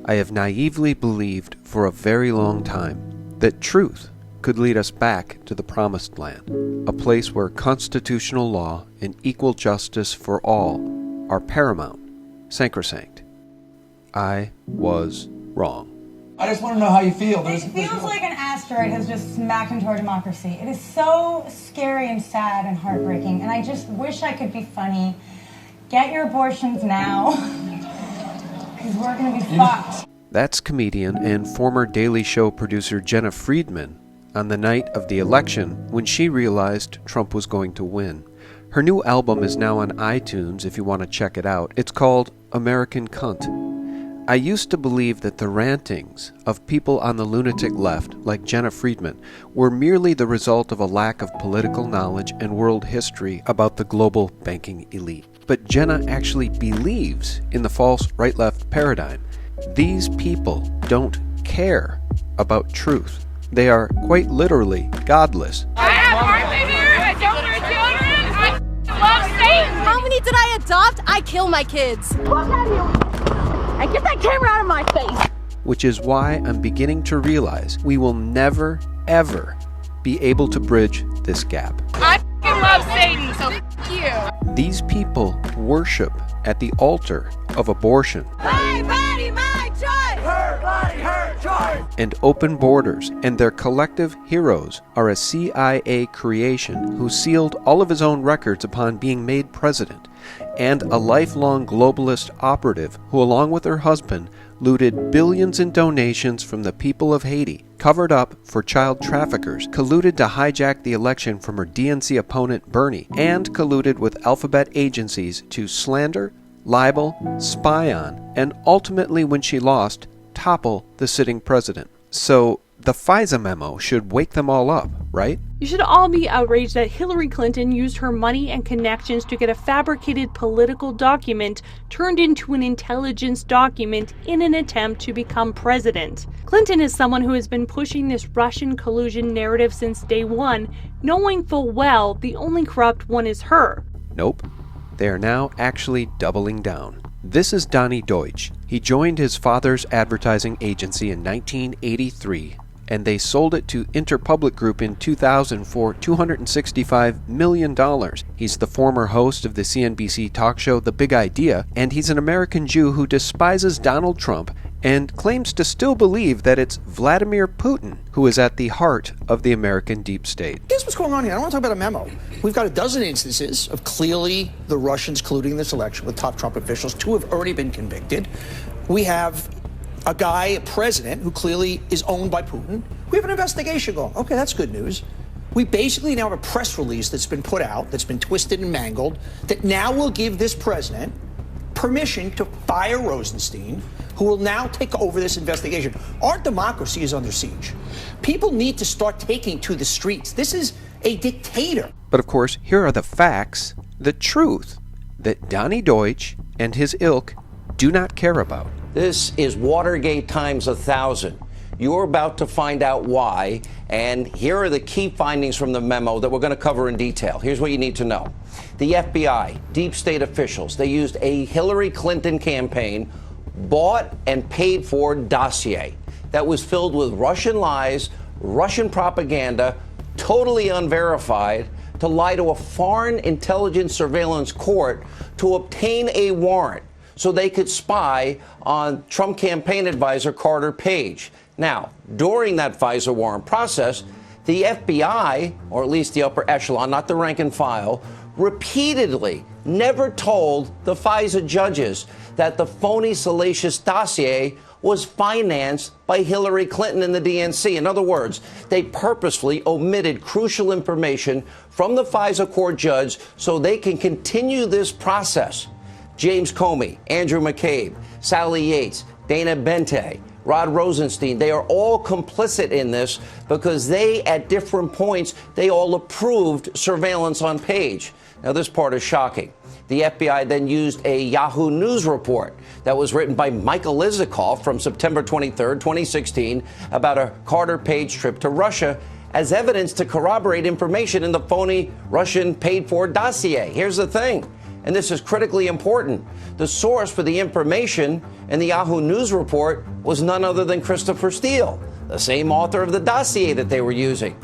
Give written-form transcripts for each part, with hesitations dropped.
I have naively believed for a very long time that truth could lead us back to the promised land, a place where constitutional law and equal justice for all are paramount, sacrosanct. I was wrong. I just want to know how you feel. It feels like an asteroid has just smacked into our democracy. It is so scary and sad and heartbreaking, and I just wish I could be funny. Get your abortions now, because we're going to be fucked. That's comedian and former Daily Show producer Jenna Friedman on the night of the election when she realized Trump was going to win. Her new album is now on iTunes if you want to check it out. It's called American Cunt. I used to believe that the rantings of people on the lunatic left, like Jenna Friedman, were merely the result of a lack of political knowledge and world history about the global banking elite. But Jenna actually believes in the false right-left paradigm. These people don't care about truth. They are quite literally godless. I have Martha here. I don't have children. I love Satan. How many did I adopt? I kill my kids. Look at you. And get that camera out of my face. Which is why I'm beginning to realize we will never, ever be able to bridge this gap. I love Satan, so you. These people worship at the altar of abortion. My body, my choice! Her body, her choice! And open borders, and their collective heroes are a CIA creation who sealed all of his own records upon being made president, and a lifelong globalist operative who, along with her husband, looted billions in donations from the people of Haiti, covered up for child traffickers, colluded to hijack the election from her DNC opponent Bernie, and colluded with alphabet agencies to slander, libel, spy on, and ultimately, when she lost, topple the sitting president. So the FISA memo should wake them all up, right? You should all be outraged that Hillary Clinton used her money and connections to get a fabricated political document turned into an intelligence document in an attempt to become president. Clinton is someone who has been pushing this Russian collusion narrative since day one, knowing full well the only corrupt one is her. Nope. They are now actually doubling down. This is Donny Deutsch. He joined his father's advertising agency in 1983, and they sold it to Interpublic Group in 2000 for $265 million. He's the former host of the CNBC talk show The Big Idea, and he's an American Jew who despises Donald Trump and claims to still believe that it's Vladimir Putin who is at the heart of the American deep state. Here's what's going on here. I don't want to talk about a memo. We've got a dozen instances of clearly the Russians colluding in this election with top Trump officials. 2 have already been convicted. We have a guy, a president, who clearly is owned by Putin. We have an investigation going. Okay, that's good news. We basically now have a press release that's been put out, that's been twisted and mangled, that now will give this president permission to fire Rosenstein, who will now take over this investigation. Our democracy is under siege. People need to start taking to the streets. This is a dictator. But of course, here are the facts, the truth, that Donny Deutsch and his ilk do not care about. This is Watergate times 1,000. You're about to find out why, and here are the key findings from the memo that we're going to cover in detail. Here's what you need to know. The FBI, deep state officials, they used a Hillary Clinton campaign, bought and paid for dossier that was filled with Russian lies, Russian propaganda, totally unverified, to lie to a foreign intelligence surveillance court to obtain a warrant so they could spy on Trump campaign advisor Carter Page. Now, during that FISA warrant process, the FBI, or at least the upper echelon, not the rank and file, repeatedly never told the FISA judges that the phony, salacious dossier was financed by Hillary Clinton and the DNC. In other words, they purposefully omitted crucial information from the FISA court judge so they can continue this process. James Comey, Andrew McCabe, Sally Yates, Dana Bente, Rod Rosenstein, they are all complicit in this because they, at different points, they all approved surveillance on Page. Now, this part is shocking. The FBI then used a Yahoo News report that was written by Michael Isikoff from September 23rd, 2016, about a Carter Page trip to Russia as evidence to corroborate information in the phony Russian paid-for dossier. Here's the thing. And this is critically important. The source for the information in the Yahoo News report was none other than Christopher Steele, the same author of the dossier that they were using.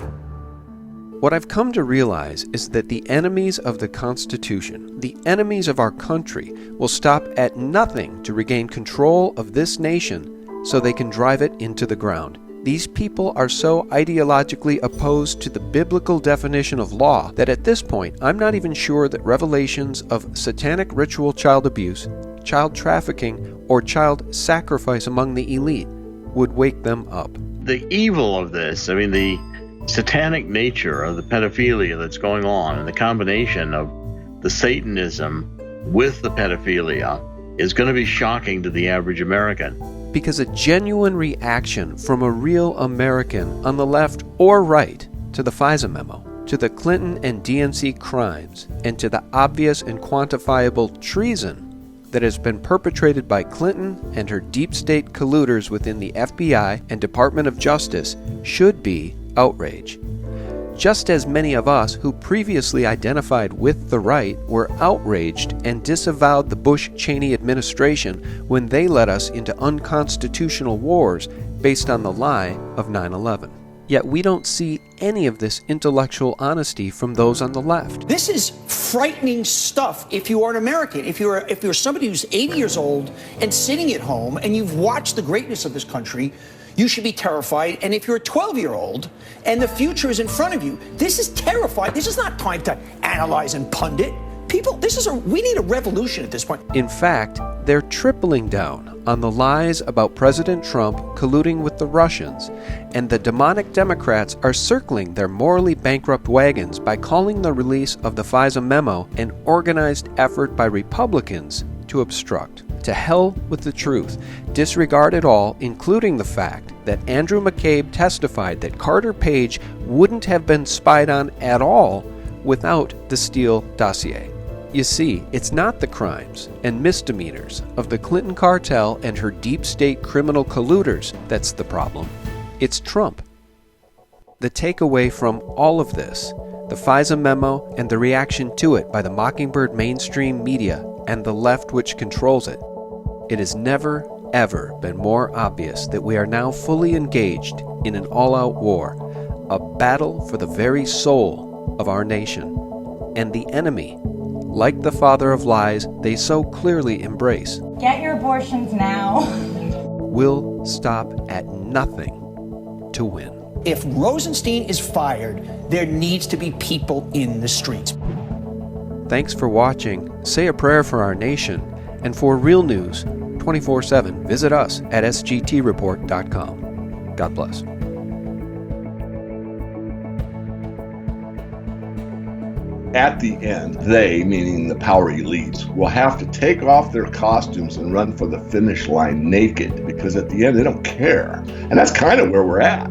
What I've come to realize is that the enemies of the Constitution, the enemies of our country, will stop at nothing to regain control of this nation so they can drive it into the ground. These people are so ideologically opposed to the biblical definition of law that at this point, I'm not even sure that revelations of satanic ritual child abuse, child trafficking, or child sacrifice among the elite would wake them up. The evil of this, the satanic nature of the pedophilia that's going on and the combination of the Satanism with the pedophilia is going to be shocking to the average American. Because a genuine reaction from a real American on the left or right to the FISA memo, to the Clinton and DNC crimes, and to the obvious and quantifiable treason that has been perpetrated by Clinton and her deep state colluders within the FBI and Department of Justice should be outrage. Just as many of us who previously identified with the right were outraged and disavowed the Bush-Cheney administration when they led us into unconstitutional wars based on the lie of 9/11. Yet we don't see any of this intellectual honesty from those on the left. This is frightening stuff if you are an American. If you're somebody who's 80 years old and sitting at home and you've watched the greatness of this country, you should be terrified. And if you're a 12-year-old and the future is in front of you, this is terrifying. This is not time to analyze and pundit. People, we need a revolution at this point. In fact, they're tripling down on the lies about President Trump colluding with the Russians, and the demonic Democrats are circling their morally bankrupt wagons by calling the release of the FISA memo an organized effort by Republicans to obstruct. To hell with the truth. Disregard it all, including the fact that Andrew McCabe testified that Carter Page wouldn't have been spied on at all without the Steele dossier. You see, it's not the crimes and misdemeanors of the Clinton cartel and her deep state criminal colluders that's the problem. It's Trump. The takeaway from all of this, the FISA memo and the reaction to it by the Mockingbird mainstream media and the left which controls it, it has never, ever been more obvious that we are now fully engaged in an all-out war, a battle for the very soul of our nation. And the enemy, like the father of lies they so clearly embrace, Get your abortions now. will stop at nothing to win. If Rosenstein is fired, there needs to be people in the streets. Thanks for watching. Say a prayer for our nation. And for real news 24/7, visit us at sgtreport.com. God bless. At the end, they, meaning the power elites, will have to take off their costumes and run for the finish line naked, because at the end they don't care. And that's kind of where we're at.